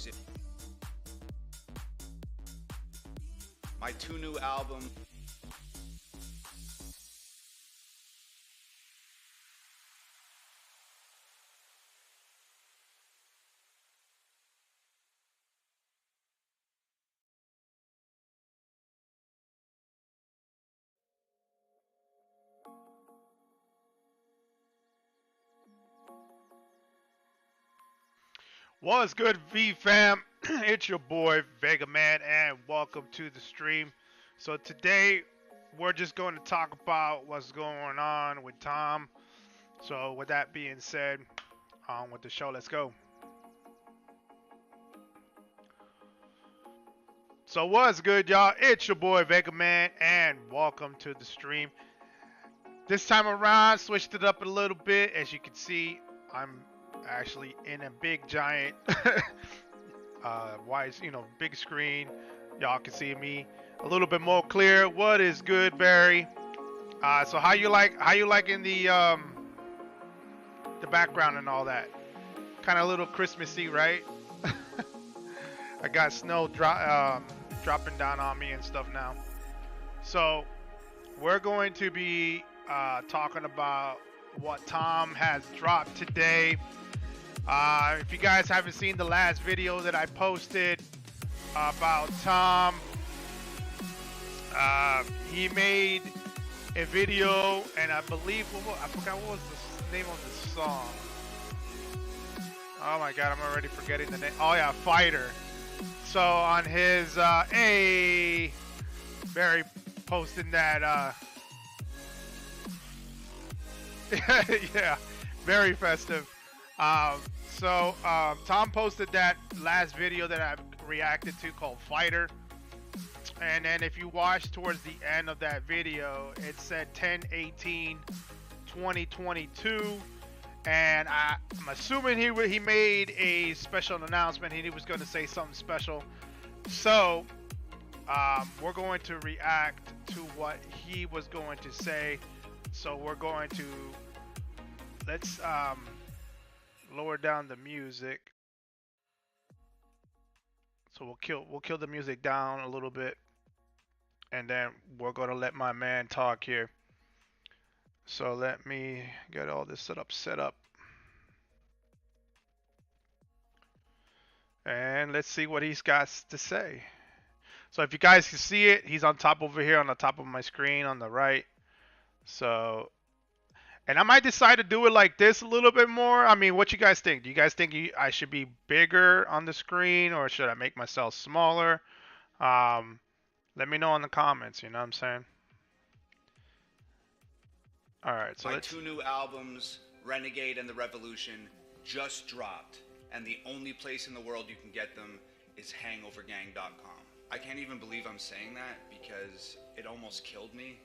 music. My 2 new albums. What's good, V fam? It's your boy Vega Man, and welcome to the stream. So today we're just going to talk about what's going on with Tom. So with that being said, on with the show. Let's go. So what's good, y'all? It's your boy Vega Man, and welcome to the stream. This time around, switched it up a little bit. As you can see, I'm actually in a big giant wide, big screen. Y'all can see me a little bit more clear. What is good, Barry? So how you liking the background and all that? Kind of a little Christmassy, right? I got snow dropping down on me and stuff now. So we're going to be talking about what Tom has dropped today. If you guys haven't seen the last video that I posted about Tom, he made a video, and I believe, I forgot what was the name of the song. Oh my god, I'm already forgetting the name. Oh yeah, Fighter. So on his, Barry posting that, yeah, very festive. Tom posted that last video that I reacted to called Fighter. And then if you watch towards the end of that video, it said 10/18/2022. And I'm assuming he made a special announcement. He was going to say something special. So we're going to react to what he was going to say. So we're going to, let's lower down the music. So we'll kill the music down a little bit, and then we're gonna let my man talk here. So let me get all this set up, and let's see what he's got to say. So if you guys can see it, he's on top over here on the top of my screen on the right. So, and I might decide to do it like this a little bit more. I mean, what you guys think? Do you guys think I should be bigger on the screen, or should I make myself smaller? Let me know in the comments, you know what I'm saying? Alright, so my 2 new albums, Renegade and The Revolution, just dropped. And the only place in the world you can get them is hangovergang.com. I can't even believe I'm saying that because it almost killed me.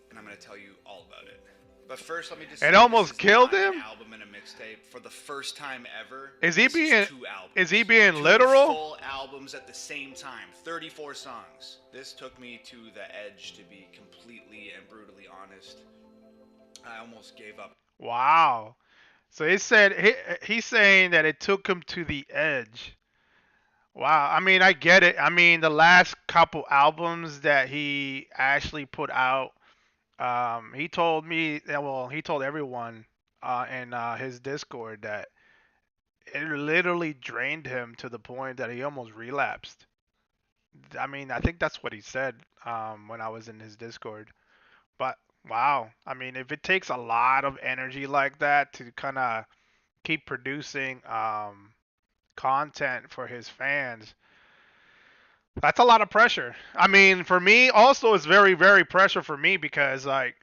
And I'm going to tell you all about it. But first, let me just say, it almost killed him? An album and a mixtape for the first time ever. Is he being 2 albums. Is he being 2 literal? Full albums at the same time, 34 songs. This took me to the edge, to be completely and brutally honest. I almost gave up. Wow. So he said he's saying that it took him to the edge. Wow. I mean, I get it. I mean, the last couple albums that he actually put out, he told me, well, he told everyone in his Discord that it literally drained him to the point that he almost relapsed. I mean, I think that's what he said when I was in his Discord. But wow, I mean, if it takes a lot of energy like that to kind of keep producing content for his fans, that's a lot of pressure. I mean, for me, also, it's very, very pressure for me because like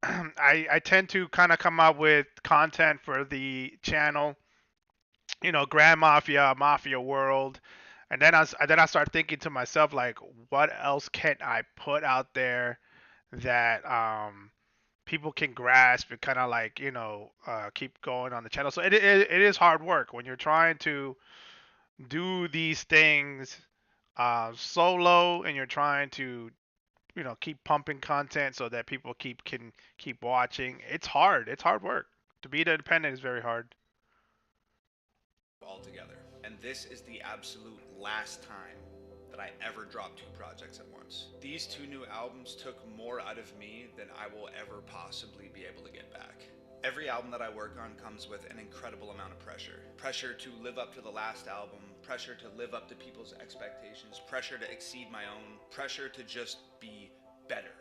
I tend to kind of come up with content for the channel, Grand Mafia, Mafia World, and then I start thinking to myself like, what else can I put out there that people can grasp and kind of like keep going on the channel. So it is hard work when you're trying to do these things solo, and you're trying to keep pumping content so that people can keep watching. It's hard. It's hard work. To be independent is very hard. altogether. And this is the absolute last time that I ever dropped 2 projects at once. These 2 new albums took more out of me than I will ever possibly be able to get back. Every album that I work on comes with an incredible amount of pressure. Pressure to live up to the last album, pressure to live up to people's expectations, pressure to exceed my own, pressure to just be better.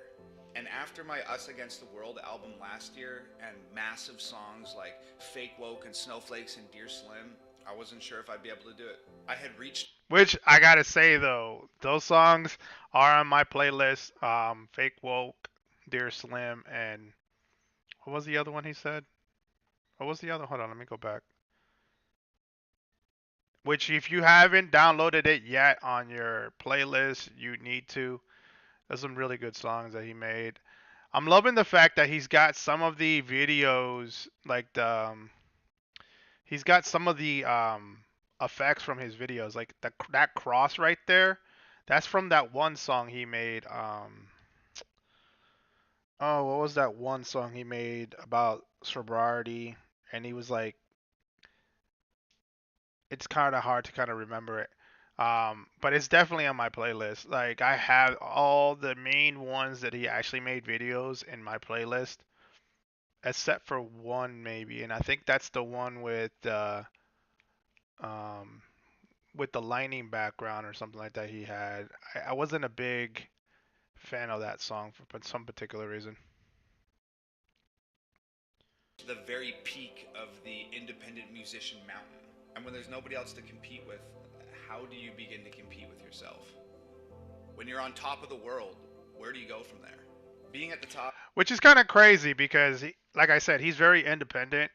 And after my Us Against the World album last year, and massive songs like Fake Woke and Snowflakes and Dear Slim, I wasn't sure if I'd be able to do it. I had reached... Which I gotta say though, those songs are on my playlist. Fake Woke, Dear Slim, and what was the other one he said? What was the other? Hold on, let me go back. Which, if you haven't downloaded it yet on your playlist, you need to. There's some really good songs that he made. I'm loving the fact that he's got some of the videos, like he's got some of the effects from his videos, like that cross right there. That's from that one song he made. Oh, what was that one song he made about sobriety? And he was like, it's kind of hard to kind of remember it. But it's definitely on my playlist. Like, I have all the main ones that he actually made videos in my playlist, except for one maybe, and I think that's the one um with the lightning background or something like that he had. I wasn't a big fan of that song for some particular reason. the very peak of the independent musician mountain. And when there's nobody else to compete with, how do you begin to compete with yourself? When you're on top of the world, where do you go from there? Being at the top. Which is kind of crazy because, like I said, he's very independent.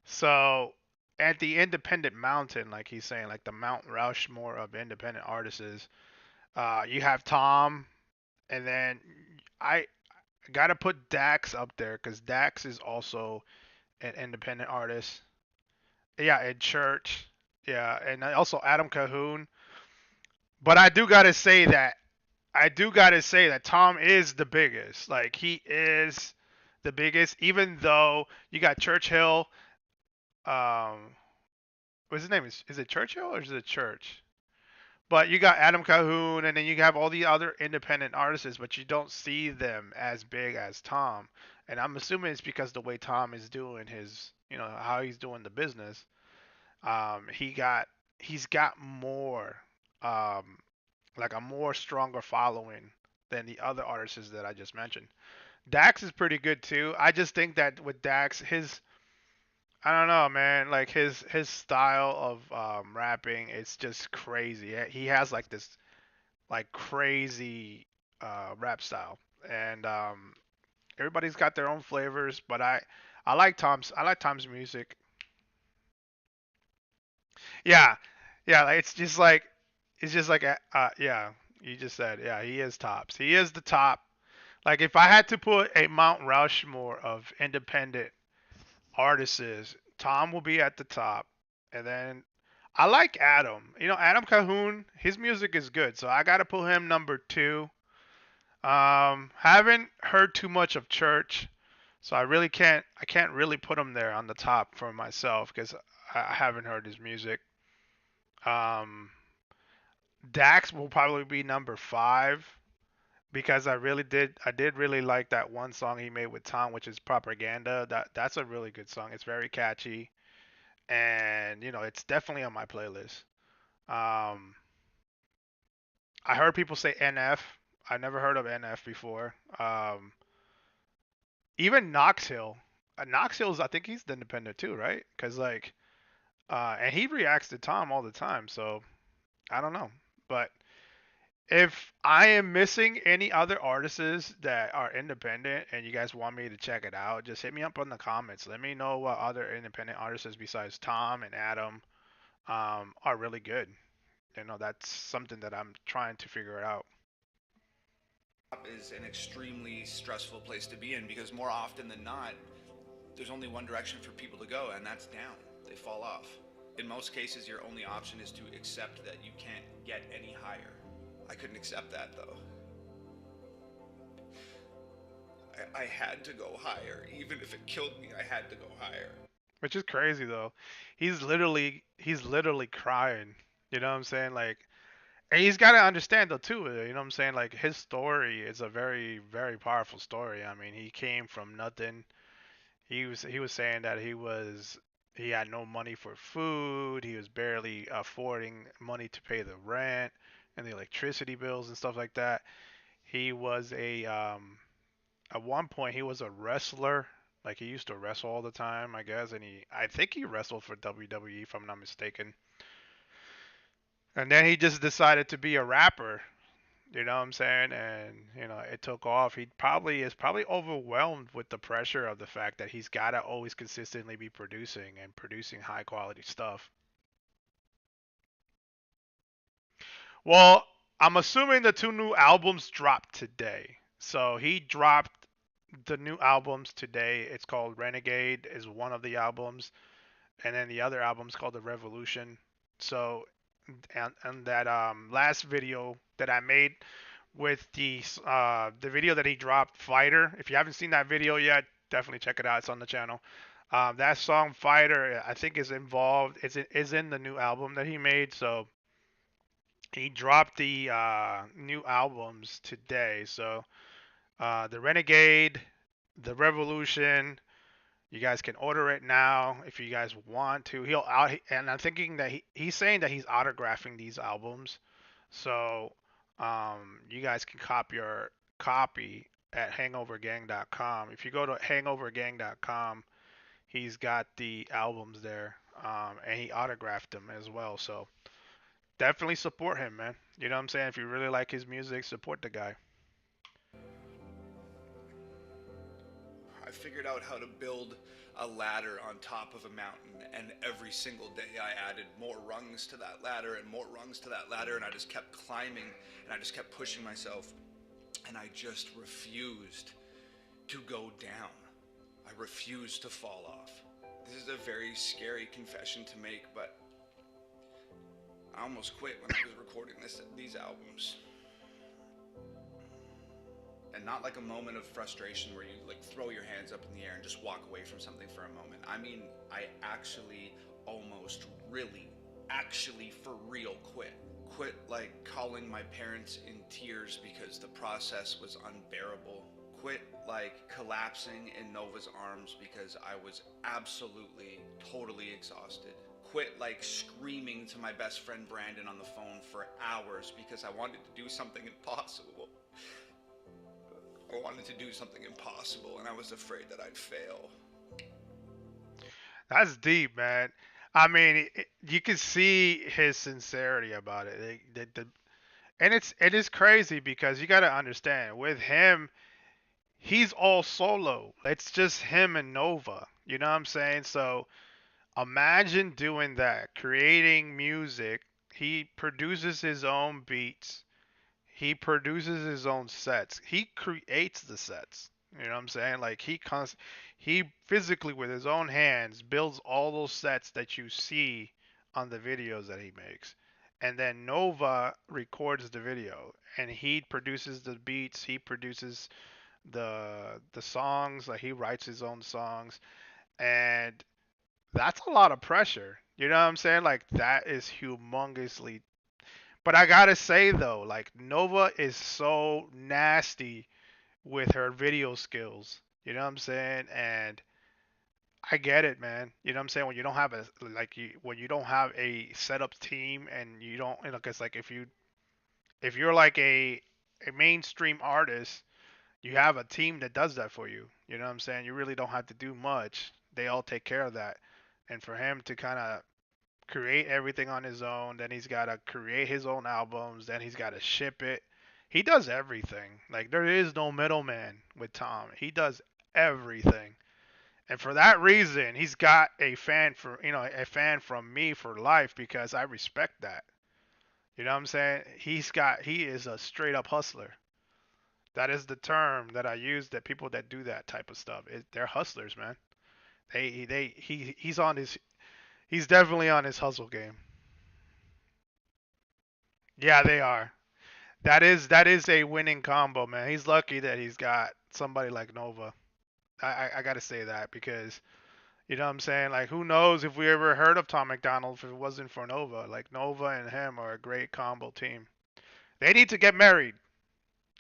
So at the independent mountain, like he's saying, like the Mount Rushmore of independent artists, you have Tom, and then I gotta put Dax up there because Dax is also an independent artist. Yeah, and Church. Yeah, and also Adam Cahoon. But I do gotta say that Tom is the biggest. Like, he is the biggest, even though you got Churchill. What's his name? Is it Churchill or is it Church? But you got Adam Cahoon, and then you have all the other independent artists, but you don't see them as big as Tom. And I'm assuming it's because the way Tom is doing his, how he's doing the business. He got he's got more, um, like a more stronger following than the other artists that I just mentioned. Dax is pretty good too. I just think that with Dax, I don't know, man. Like his style of rapping, it's just crazy. He has like this like crazy rap style, and everybody's got their own flavors. But I like Tom's music. Yeah, yeah. Like, it's just like yeah. You just said, yeah. He is tops. He is the top. Like, if I had to put a Mount Rushmore of independent artists, Tom will be at the top, and then I like Adam. Adam Cahoon. His music is good, so I gotta put him number 2. Haven't heard too much of Church, so I can't really put him there on the top for myself because I haven't heard his music. Um, Dax will probably be number 5 because I did really like that one song he made with Tom, which is Propaganda. That's a really good song. It's very catchy, and it's definitely on my playlist. Um, I heard people say NF. I never heard of NF before. Even Knox Hill. Knox Hill's, I think he's independent too, right? Cause like, and he reacts to Tom all the time. So I don't know, but if I am missing any other artists that are independent and you guys want me to check it out, just hit me up in the comments. Let me know what other independent artists besides Tom and Adam are really good. That's something that I'm trying to figure out. Is an extremely stressful place to be in because more often than not, there's only one direction for people to go, and that's down. They fall off. In most cases, your only option is to accept that you can't get any higher. I couldn't accept that though. I had to go higher. Even if it killed me, I had to go higher. which is crazy though. He's literally crying. You know what I'm saying? Like, and he's got to understand though too. You know what I'm saying? Like his story is a very very powerful story. I mean, he came from nothing. He was saying that he had no money for food. He was barely affording money to pay the rent and the electricity bills and stuff like that. He was a at one point he was a wrestler. Like he used to wrestle all the time, I guess, and I think he wrestled for WWE if I'm not mistaken. And then he just decided to be a rapper. You know what I'm saying? And it took off. He probably is probably overwhelmed with the pressure of the fact that he's got to always consistently be producing and producing high quality stuff. Well, I'm assuming the two new albums dropped today. So he dropped the new albums today. It's called Renegade is one of the albums, and then the other album's called The Revolution. So and that last video that I made with the video that he dropped, Fighter. If you haven't seen that video yet, definitely check it out. It's on the channel. That song Fighter, I think, is involved. Is in the new album that he made. So he dropped the new albums today. So the Renegade, the Revolution. You guys can order it now if you guys want to. And I'm thinking that he's saying that he's autographing these albums. So you guys can cop your copy at hangovergang.com. If you go to hangovergang.com, he's got the albums there, and he autographed them as well. So definitely support him, man. You know what I'm saying? If you really like his music, support the guy. I figured out how to build a ladder on top of a mountain, and every single day I added more rungs to that ladder and more rungs to that ladder, and I just kept climbing and I just kept pushing myself, and I just refused to go down. I refused to fall off. This is a very scary confession to make, but I almost quit when I was recording these albums. And not like a moment of frustration where you like throw your hands up in the air and just walk away from something for a moment. I mean, I actually almost really actually for real quit like calling my parents in tears because the process was unbearable, quit like collapsing in Nova's arms because I was absolutely totally exhausted, quit like screaming to my best friend Brandon on the phone for hours because I wanted to do something impossible. I wanted to do something impossible, and I was afraid that I'd fail. That's deep, man. I mean, you can see his sincerity about it. And it is crazy because you got to understand with him, he's all solo. It's just him and Nova. You know what I'm saying? So imagine doing that, creating music. He produces his own beats. He produces his own sets. He creates the sets. You know what I'm saying? Like he physically with his own hands builds all those sets that you see on the videos that he makes. And then Nova records the video and he produces the beats, he produces the songs, like he writes his own songs, and that's a lot of pressure. You know what I'm saying? Like that is humongously. But I gotta say though, like Nova is so nasty with her video skills. You know what I'm saying? And I get it, man. You know what I'm saying? When you don't have when you don't have a setup team and you don't, cause like if you're like a mainstream artist, you have a team that does that for you. You know what I'm saying? You really don't have to do much. They all take care of that. And for him to kind of create everything on his own, then he's got to create his own albums, then he's got to ship it. He does everything. Like there is no middleman with Tom. He does everything. And for that reason, he's got a fan from me for life because I respect that. You know what I'm saying? He is a straight up hustler. That is the term that I use that people that do that type of stuff. They're hustlers, man. He's definitely on his hustle game. Yeah, they are. That is a winning combo, man. He's lucky that he's got somebody like Nova. I gotta say that because You know what I'm saying? Like, who knows if we ever heard of Tom McDonald if it wasn't for Nova? Like, Nova and him are a great combo team. They need to get married.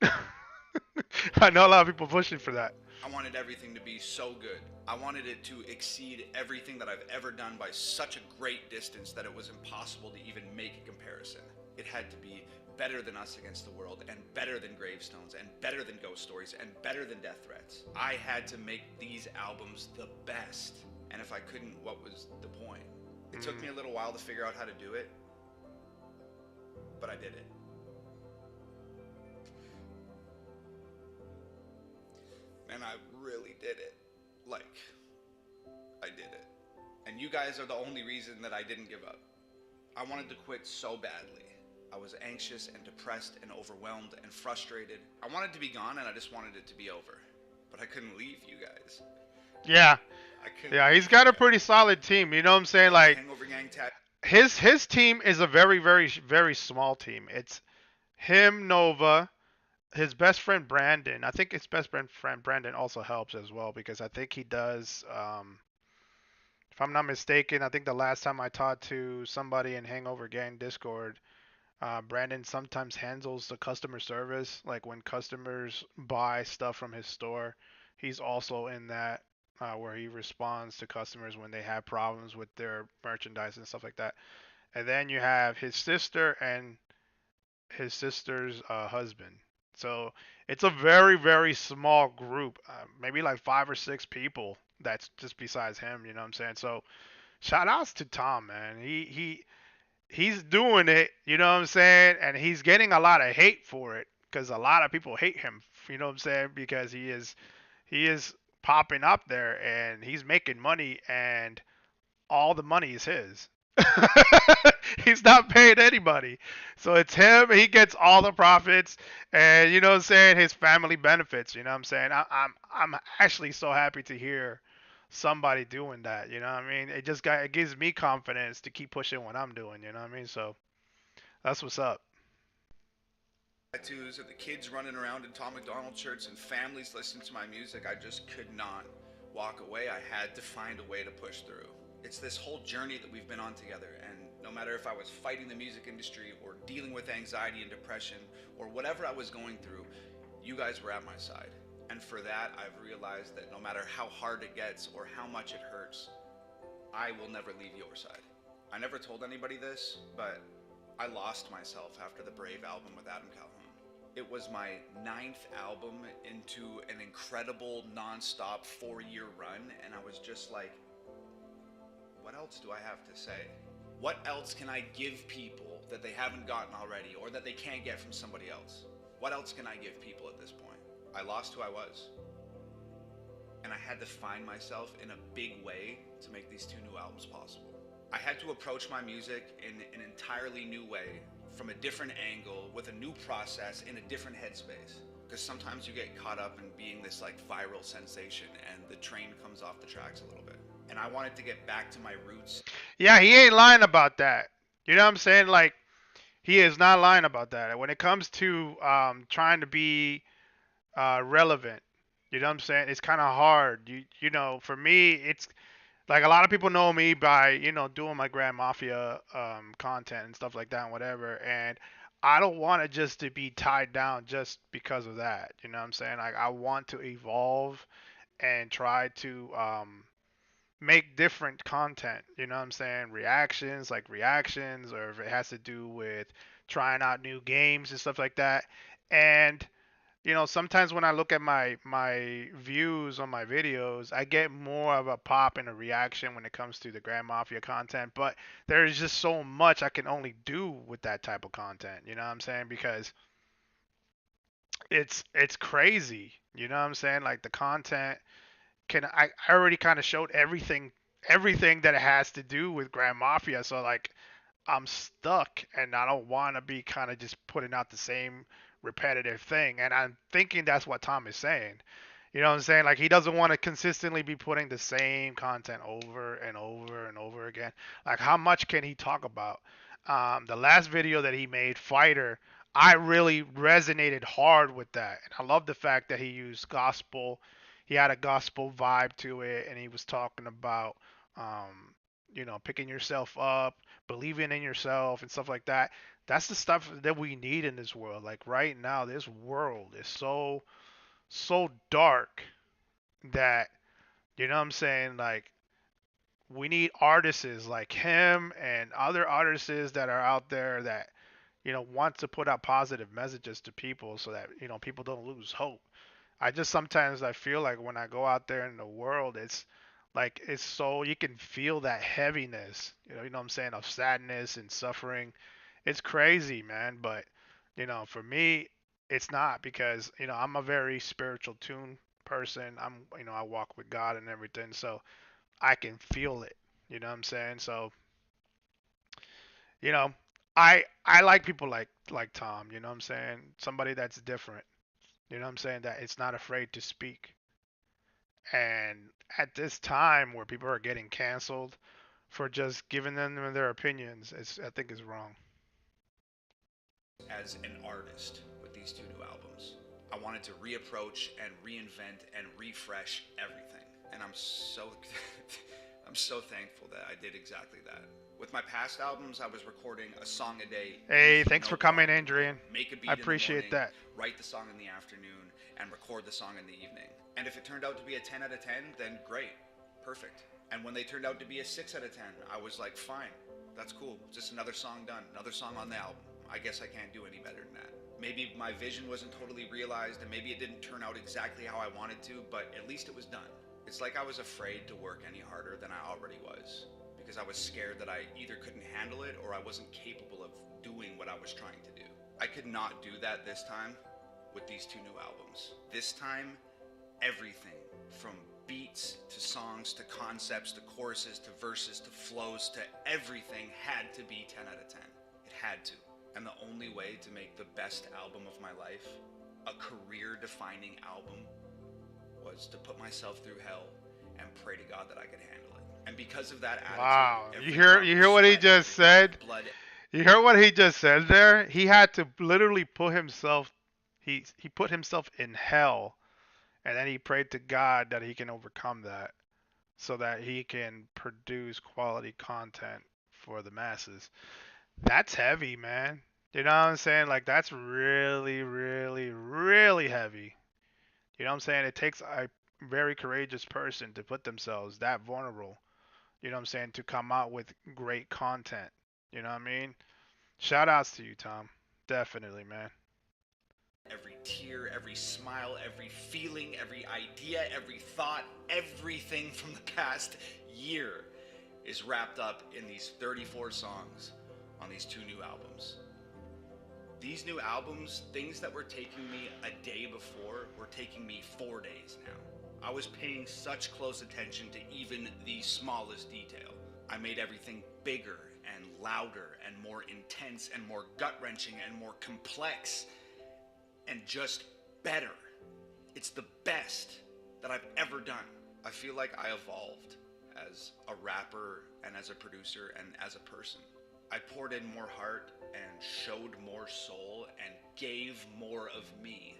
I know a lot of people pushing for that. I wanted everything to be so good. I wanted it to exceed everything that I've ever done by such a great distance that it was impossible to even make a comparison. It had to be better than Us Against the World, and better than Gravestones, and better than Ghost Stories, and better than Death Threats. I had to make these albums the best. And if I couldn't, what was the point? It took me a little while to figure out how to do it, but I did it. And I really did it. Like, I did it. And you guys are the only reason that I didn't give up. I wanted to quit so badly. I was anxious and depressed and overwhelmed and frustrated. I wanted to be gone and I just wanted it to be over. But I couldn't leave you guys. Yeah. I couldn't. Yeah, he's got a pretty solid team. You know what I'm saying? Like, Hangover Gang tag. his team is a very, very, very small team. It's him, Nova, his best friend Brandon. I think his best friend Brandon also helps as well because I think he does. If I'm not mistaken, I think the last time I talked to somebody in Hangover Gang Discord, Brandon sometimes handles the customer service. Like when customers buy stuff from his store, he's also in that where he responds to customers when they have problems with their merchandise and stuff like that. And then you have his sister and his sister's husband. So it's a very, very small group, maybe like 5 or 6 people. That's just besides him, you know what I'm saying? So shout outs to Tom, man. He's doing it, you know what I'm saying? And he's getting a lot of hate for it because a lot of people hate him, you know what I'm saying? Because he is popping up there and he's making money and all the money is his. He's not paying anybody. So it's him, he gets all the profits and you know what I'm saying, his family benefits, you know what I'm saying? I'm actually so happy to hear somebody doing that, you know what I mean? It gives me confidence to keep pushing what I'm doing, you know what I mean? So that's what's up. Tattoos and the kids running around in Tom McDonald shirts and families listening to my music, I just could not walk away. I had to find a way to push through. It's this whole journey that we've been on together, and no matter if I was fighting the music industry or dealing with anxiety and depression or whatever I was going through, you guys were at my side. And for that, I've realized that no matter how hard it gets or how much it hurts, I will never leave your side. I never told anybody this, but I lost myself after the Brave album with Adam Calhoun. It was my 9th album into an incredible non-stop 4-year run, and I was just like, what else do I have to say? What else can I give people that they haven't gotten already or that they can't get from somebody else? What else can I give people at this point? I lost who I was. And I had to find myself in a big way to make these 2 new albums possible. I had to approach my music in an entirely new way, from a different angle, with a new process, in a different headspace. Because sometimes you get caught up in being this like viral sensation and the train comes off the tracks a little bit. And I wanted to get back to my roots. Yeah, he ain't lying about that. You know what I'm saying? Like, he is not lying about that. When it comes to trying to be relevant, you know what I'm saying? It's kind of hard. You know, for me, it's like a lot of people know me by doing my Grand Mafia content and stuff like that and whatever. And I don't want it just to be tied down just because of that. You know what I'm saying? Like I want to evolve and try to make different content. You know what I'm saying? Reactions, or if it has to do with trying out new games and stuff like that. And sometimes when I look at my views on my videos, I get more of a pop and a reaction when it comes to the Grand Mafia content. But there is just so much I can only do with that type of content. You know what I'm saying? Because it's crazy. You know what I'm saying? Like the content I already kind of showed everything that it has to do with Grand Mafia. So like I'm stuck and I don't want to be kind of just putting out the same repetitive thing. And I'm thinking that's what Tom is saying. You know what I'm saying? Like he doesn't want to consistently be putting the same content over and over and over again. Like how much can he talk about? The last video that he made, Fighter, I really resonated hard with that. And I love the fact that he used gospel. he had a gospel vibe to it, and he was talking about, picking yourself up, believing in yourself, and stuff like that. That's the stuff that we need in this world. Like right now, this world is so dark that you know what I'm saying. Like we need artists like him and other artists that are out there that want to put out positive messages to people so that people don't lose hope. I feel like when I go out there in the world, it's like it's so you can feel that heaviness, you know what I'm saying, of sadness and suffering. It's crazy, man, but for me, it's not because I'm a very spiritual tune person. I walk with God and everything, so I can feel it. You know what I'm saying? So, you know, I like people like Tom, you know what I'm saying? Somebody that's different. You know what I'm saying? That it's not afraid to speak. And at this time where people are getting canceled for just giving them their opinions, I think is wrong. As an artist with these two new albums. I wanted to reapproach and reinvent and refresh everything. And I'm so I'm so thankful that I did exactly that. With my past albums, I was recording a song a day. Hey, thanks No for coming, problem. Adrian. Make a beat I in the appreciate morning, that. write the song in the afternoon, and record the song in the evening. And if it turned out to be a 10 out of 10, then great. Perfect. And when they turned out to be a 6 out of 10, I was like, fine. That's cool. Just another song done. Another song on the album. I guess I can't do any better than that. Maybe my vision wasn't totally realized and maybe it didn't turn out exactly how I wanted to, but at least it was done. It's like I was afraid to work any harder than I already was because I was scared that I either couldn't handle it or I wasn't capable of doing what I was trying to do. I could not do that this time with these two new albums. This time, everything from beats to songs to concepts to choruses to verses to flows to everything had to be 10 out of 10. It had to. And the only way to make the best album of my life, a career-defining album, was to put myself through hell and pray to God that I could handle it. And because of that attitude, Wow. You hear what he just said? blood. You heard what he just said there? He had to literally put himself he put himself in hell, and then he prayed to God that he can overcome that so that he can produce quality content for the masses. That's heavy, man. You know what I'm saying? Like that's really, really, really heavy. You know what I'm saying? It takes a very courageous person to put themselves that vulnerable. You know what I'm saying? To come out with great content. You know what I mean? Shout outs to you, Tom. Definitely, man. Every tear, every smile, every feeling, every idea, every thought, everything from the past year is wrapped up in these 34 songs on these two new albums. These new albums, things that were taking me a day before, were taking me 4 days now. I was paying such close attention to even the smallest detail. I made everything bigger and louder and more intense and more gut-wrenching and more complex and just better. It's the best that I've ever done. I feel like I evolved as a rapper and as a producer and as a person. I poured in more heart and showed more soul and gave more of me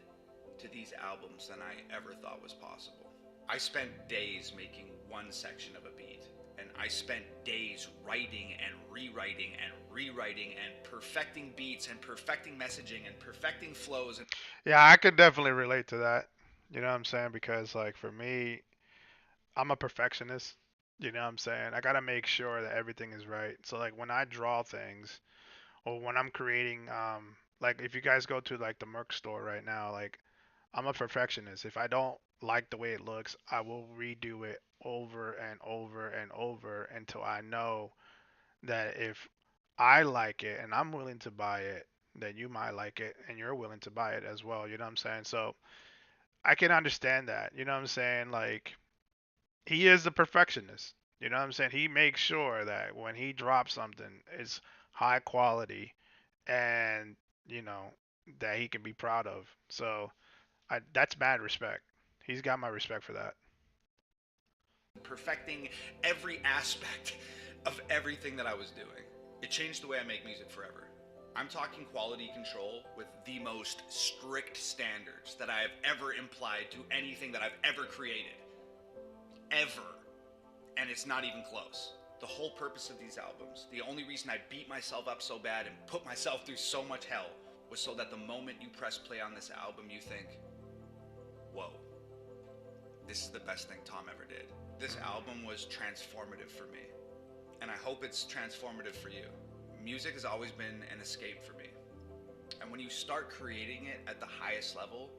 to these albums than I ever thought was possible. I spent days making one section of a beat, and I spent days writing and rewriting and perfecting beats and perfecting messaging and perfecting flows. Yeah, I could definitely relate to that. You know what I'm saying? Because like for me, I'm a perfectionist. You know what I'm saying? I gotta make sure that everything is right. So like when I draw things or when I'm creating, like if you guys go to like the Merc store right now, like I'm a perfectionist. If I don't like the way it looks, I will redo it over and over and over until I know that if I like it and I'm willing to buy it, then you might like it and you're willing to buy it as well. You know what I'm saying? So I can understand that. You know what I'm saying? Like he is a perfectionist. You know what I'm saying? He makes sure that when he drops something, it's high quality and you know that he can be proud of. So that's mad respect. He's got my respect for that. Perfecting every aspect of everything that I was doing. It changed the way I make music forever. I'm talking quality control with the most strict standards that I have ever implied to anything that I've ever created. Ever. And it's not even close. The whole purpose of these albums, the only reason I beat myself up so bad and put myself through so much hell, was so that the moment you press play on this album, you think, whoa, this is the best thing Tom ever did. This album was transformative for me, and I hope it's transformative for you. Music has always been an escape for me. And when you start creating it at the highest level,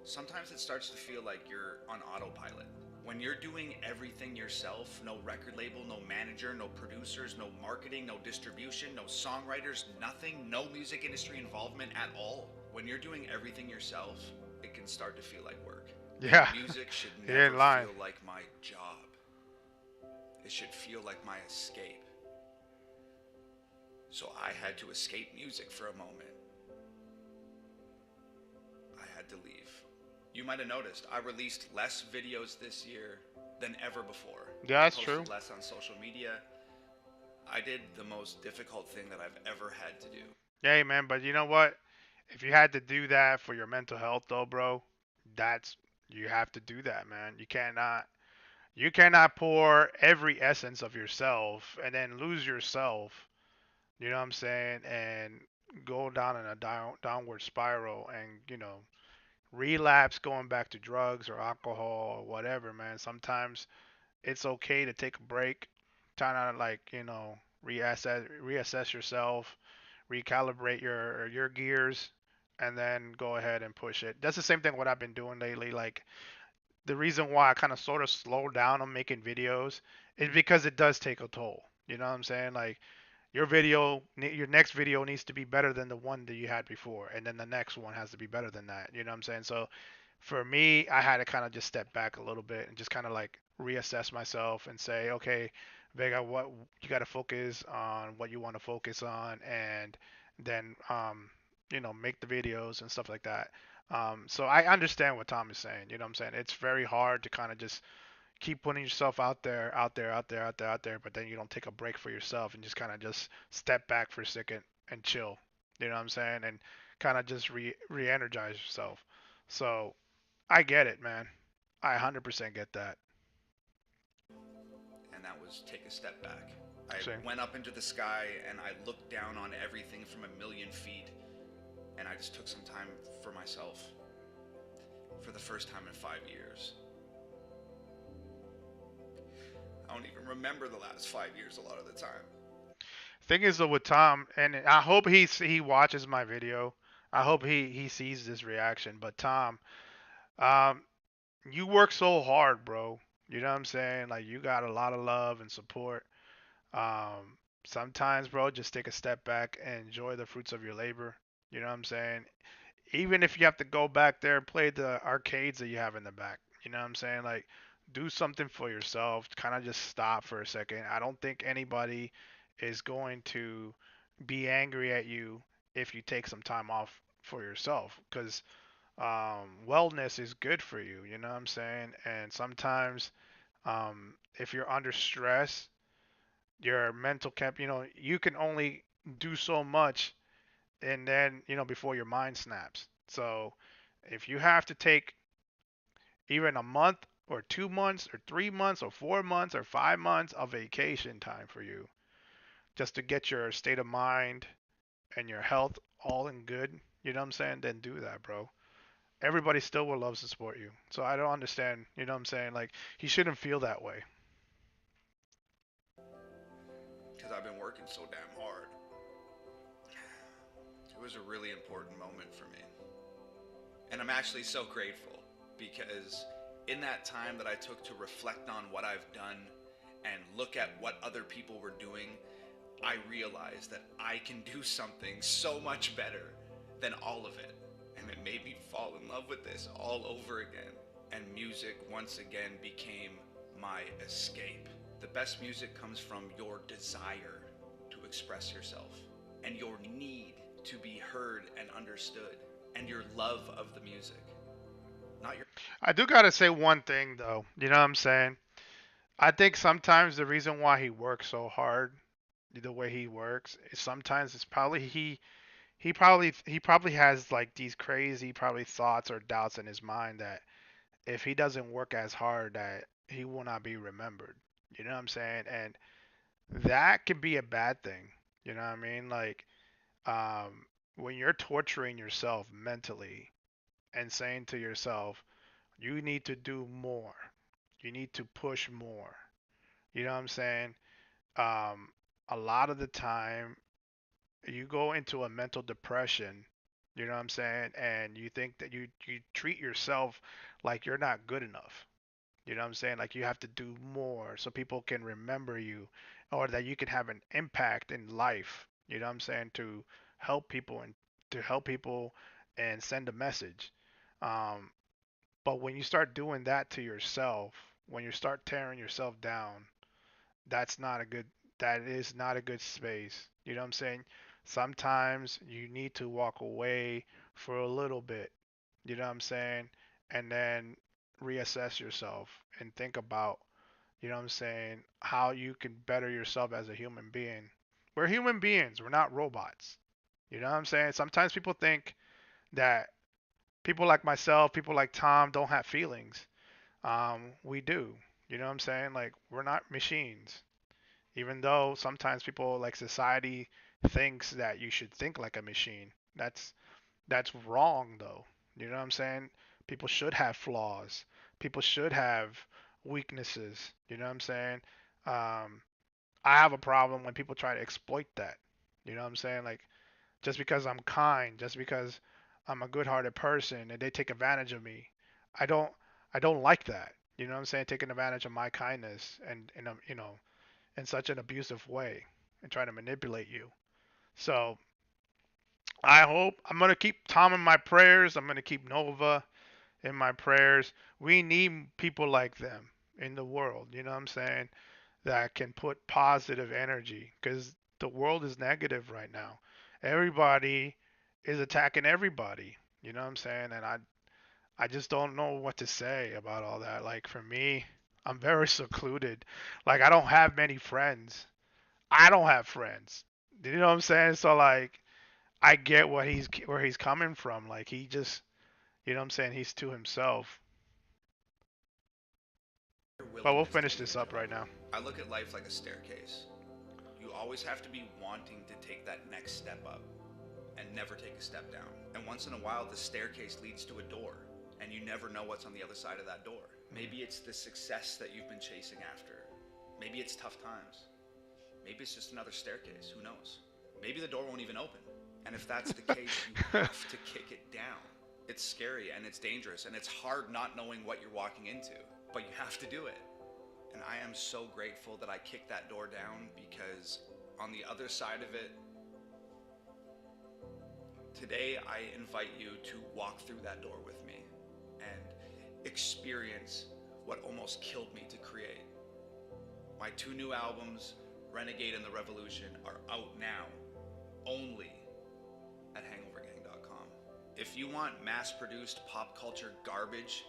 sometimes it starts to feel like you're on autopilot. When you're doing everything yourself, no record label, no manager, no producers, no marketing, no distribution, no songwriters, nothing, no music industry involvement at all. When you're doing everything yourself, it can start to feel like work. Yeah. Music should You never ain't lying. feel like my job. It should feel like my escape. So I had to escape music for a moment. I had to leave. You might have noticed I released less videos this year than ever before. Yeah, that's I posted true. less on social media. I did the most difficult thing that I've ever had to do. Yeah, man, but you know what? If you had to do that for your mental health though, bro, that's you have to do that, man. You cannot pour every essence of yourself and then lose yourself, you know what I'm saying, and go down in a downward spiral and, relapse going back to drugs or alcohol or whatever, man. Sometimes it's okay to take a break, try to like, reassess yourself, recalibrate your gears, and then go ahead and push it. That's the same thing what I've been doing lately. Like the reason why I kind of sort of slowed down on making videos is because it does take a toll. You know what I'm saying? Like your next video needs to be better than the one that you had before, and then the next one has to be better than that. You know what I'm saying? So for me, I had to kind of just step back a little bit and just kind of like reassess myself and say, okay, Vega, what you got to focus on what you want to focus on, and then make the videos and stuff like that. So I understand what Tom is saying. You know what I'm saying? It's very hard to kind of just keep putting yourself out there, out there, out there, out there, out there, but then you don't take a break for yourself and just kind of just step back for a second and chill. You know what I'm saying? And kind of just re-energize yourself. So I get it, man. I 100% get that. And that was take a step back. I See? went up into the sky and I looked down on everything from a million feet, and I just took some time for myself for the first time in 5 years. I don't even remember the last 5 years a lot of the time. Thing is though with Tom, and I hope he watches my video. I hope he sees this reaction. But Tom, um, you work so hard, bro. You know what I'm saying? Like you got a lot of love and support. Um, Sometimes, bro, just take a step back and enjoy the fruits of your labor. You know what I'm saying? Even if you have to go back there and play the arcades that you have in the back. You know what I'm saying? Like, do something for yourself. Kind of just stop for a second. I don't think anybody is going to be angry at you if you take some time off for yourself because wellness is good for you. You know what I'm saying? And sometimes if you're under stress, your mental cap, you can only do so much and then before your mind snaps. So if you have to take even a month or 2 months or 3 months or 4 months or 5 months of vacation time for you just to get your state of mind and your health all in good, you know what I'm saying, then do that, bro. Everybody still will love to support you. So I don't understand, you know what I'm saying, like he shouldn't feel that way. Because I've been working so damn hard. It was a really important moment for me. And I'm actually so grateful because in that time that I took to reflect on what I've done and look at what other people were doing, I realized that I can do something so much better than all of it. And it made me fall in love with this all over again. And music once again became my escape. The best music comes from your desire to express yourself and your need to be heard and understood and your love of the music. Not your I do gotta say one thing though, you know what I'm saying? I think sometimes the reason why he works so hard, the way he works, is sometimes it's probably he probably has like these crazy probably thoughts or doubts in his mind that if he doesn't work as hard that he will not be remembered. You know what I'm saying? And that could be a bad thing. You know what I mean? Like when you're torturing yourself mentally and saying to yourself, you need to do more. You need to push more. You know what I'm saying? Um, a lot of the time, you go into a mental depression. You know what I'm saying? And you think that you treat yourself like you're not good enough. You know what I'm saying? Like you have to do more so people can remember you or that you can have an impact in life. You know what I'm saying? Help people and to help people and send a message. Um, but when you start doing that to yourself, when you start tearing yourself down, that's not a good that is not a good space. You know what I'm saying? Sometimes you need to walk away for a little bit. You know what I'm saying? And then reassess yourself and think about, you know what I'm saying, how you can better yourself as a human being. We're human beings, we're not robots. You know what I'm saying? Sometimes people think that people like myself, people like Tom don't have feelings. We do. You know what I'm saying? Like we're not machines. Even though sometimes people like society thinks that you should think like a machine. That's wrong though. You know what I'm saying? People should have flaws. People should have weaknesses. You know what I'm saying? Um, I have a problem when people try to exploit that. You know what I'm saying? Like just because I'm kind, just because I'm a good-hearted person and they take advantage of me. I don't I don't like that. You know what I'm saying? Taking advantage of my kindness and in such an abusive way and trying to manipulate you. So I hope I'm gonna keep Tom in my prayers. I'm gonna keep Nova in my prayers. We need people like them in the world. You know what I'm saying? That can put positive energy because the world is negative right now. Everybody is attacking everybody. You know what I'm saying? And I just don't know what to say about all that. Like for me, I'm very secluded. Like I don't have many friends. I don't have friends. You know what I'm saying? So like I get what he's where he's coming from. Like he just, you know what I'm saying? He's to himself. Your But we'll willingness to finish take this a up jump. right now. I look at life like a staircase. You always have to be wanting to take that next step up and never take a step down. And once in a while, the staircase leads to a door, and you never know what's on the other side of that door. Maybe it's the success that you've been chasing after. Maybe it's tough times. Maybe it's just another staircase. Who knows? Maybe the door won't even open. And if that's the case, you have to kick it down. It's scary and it's dangerous and it's hard not knowing what you're walking into, but you have to do it. And I am so grateful that I kicked that door down because on the other side of it, today I invite you to walk through that door with me and experience what almost killed me to create. My two new albums, Renegade and The Revolution, are out now only at hangovergang.com. If you want mass-produced pop culture garbage,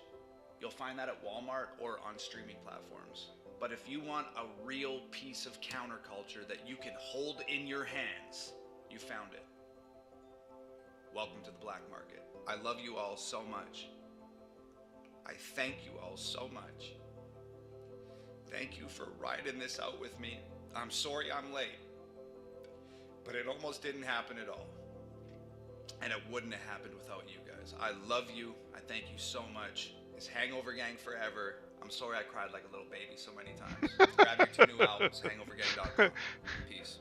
you'll find that at Walmart or on streaming platforms. But if you want a real piece of counterculture that you can hold in your hands, you found it. Welcome to the black market. I love you all so much. I thank you all so much. Thank you for riding this out with me. I'm sorry I'm late, but it almost didn't happen at all. And it wouldn't have happened without you guys. I love you. I thank you so much. It's Hangover Gang forever. I'm sorry I cried like a little baby so many times. Grab your two new albums, hangovergang.com. Peace.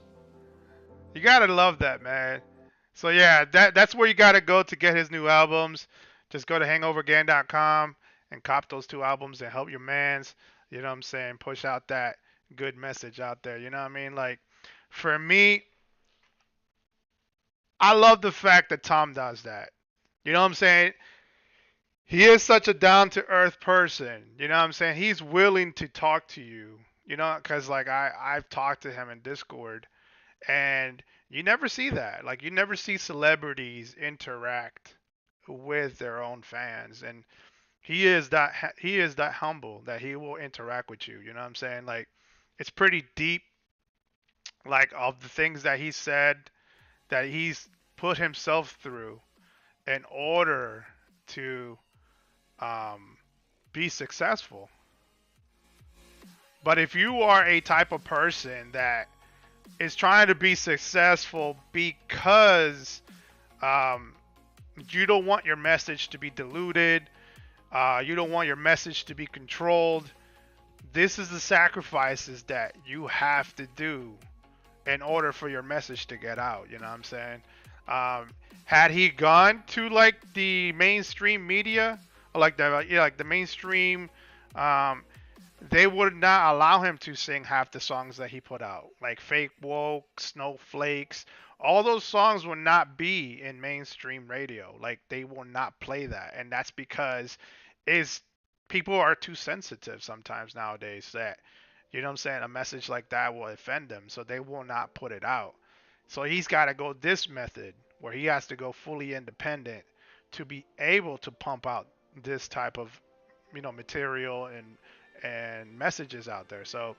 You gotta love that, man. So yeah, that's where you gotta go to get his new albums. Just go to hangovergang.com and cop those two albums and help your mans. You know what I'm saying? Push out that good message out there. You know what I mean? Like for me, I love the fact that Tom does that. You know what I'm saying? He is such a down to earth person. You know what I'm saying? He's willing to talk to you. You know, because like I've talked to him in Discord, and you never see that. Like you never see celebrities interact with their own fans, and he is that humble that he will interact with you. You know what I'm saying? Like it's pretty deep. Like of the things that he said that put himself through in order to um, be successful. But if you are a type of person that is trying to be successful because um, you don't want your message to be diluted, you don't want your message to be controlled, this is the sacrifices that you have to do in order for your message to get out. You know what I'm saying? Um, had he gone to like the mainstream media, or like the mainstream, um, they would not allow him to sing half the songs that he put out, like Fake Woke, Snowflakes. All those songs will not be in mainstream radio. Like they will not play that, and that's because is people are too sensitive sometimes nowadays. That you know what I'm saying, a message like that will offend them, so they will not put it out. So he's got to go this method where he has to go fully independent to be able to pump out this type of material and messages out there. So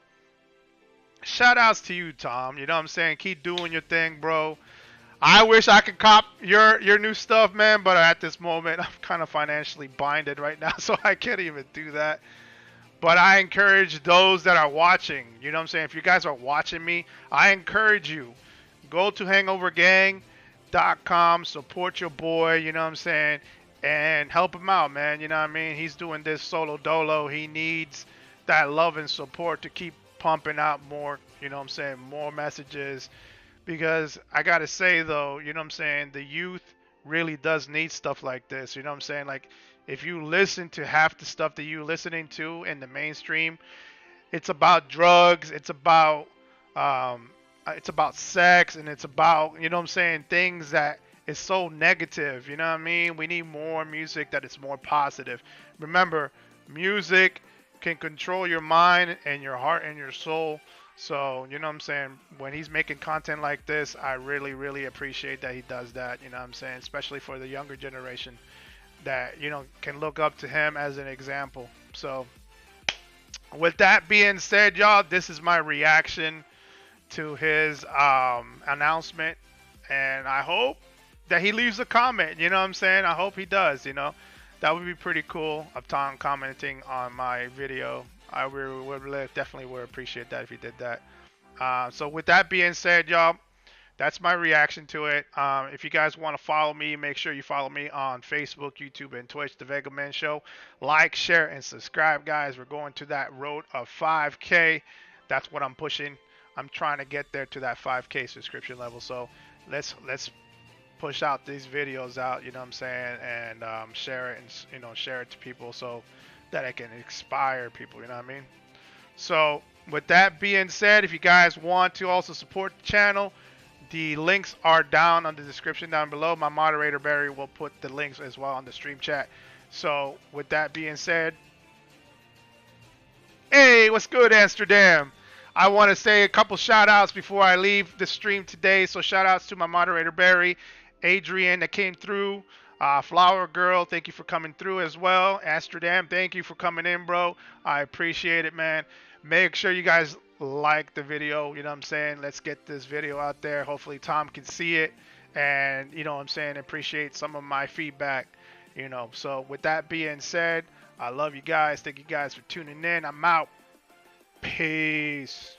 shout outs to you, Tom. You know what I'm saying? Keep doing your thing, bro. I wish I could cop your new stuff, man, but at this moment I'm kind of financially binded right now, so I can't even do that. But I encourage those that are watching, you know what I'm saying? If you guys are watching me, I encourage you, go to hangovergang.com, support your boy, you know what I'm saying? And help him out, man. You know what I mean? He's doing this solo dolo. He needs that love and support to keep pumping out more, you know what I'm saying, more messages. Because I got to say, though, you know what I'm saying, the youth really does need stuff like this. You know what I'm saying? Like, if you listen to half the stuff that you're listening to in the mainstream, it's about drugs, it's about sex, and it's about, you know what I'm saying, things that is so negative. You know what I mean? We need more music that is more positive. Remember, music can control your mind and your heart and your soul. So, you know what I'm saying? When he's making content like this, I really, really appreciate that he does that. You know what I'm saying? Especially for the younger generation that, can look up to him as an example. So, with that being said, y'all, this is my reaction to his announcement. And I hope that he leaves a comment. You know what I'm saying? I hope he does, That would be pretty cool of Tom commenting on my video. I definitely would appreciate that if he did that. So with that being said, y'all, that's my reaction to it. If you guys want to follow me, make sure you follow me on Facebook, YouTube, and Twitch, The Vegaman Show. Like, share, and subscribe, guys. We're going to that road of 5K. That's what I'm pushing. I'm trying to get there to that 5K subscription level. So let's push out these videos out, you know what I'm saying, and share it, and share it to people so that I can inspire people, you know what I mean? So with that being said, if you guys want to also support the channel, the links are down on the description down below. My moderator Barry will put the links as well on the stream chat. So with that being said, hey, what's good, Amsterdam? I want to say a couple shout outs before I leave the stream today. So shout outs to my moderator Barry, Adrian that came through, Flower Girl, thank you for coming through as well. Amsterdam, thank you for coming in, bro. I appreciate it, man. Make sure you guys like the video, you know what I'm saying? Let's get this video out there. Hopefully Tom can see it and, you know what I'm saying, appreciate some of my feedback, So with that being said, I love you guys. Thank you guys for tuning in. I'm out. Peace.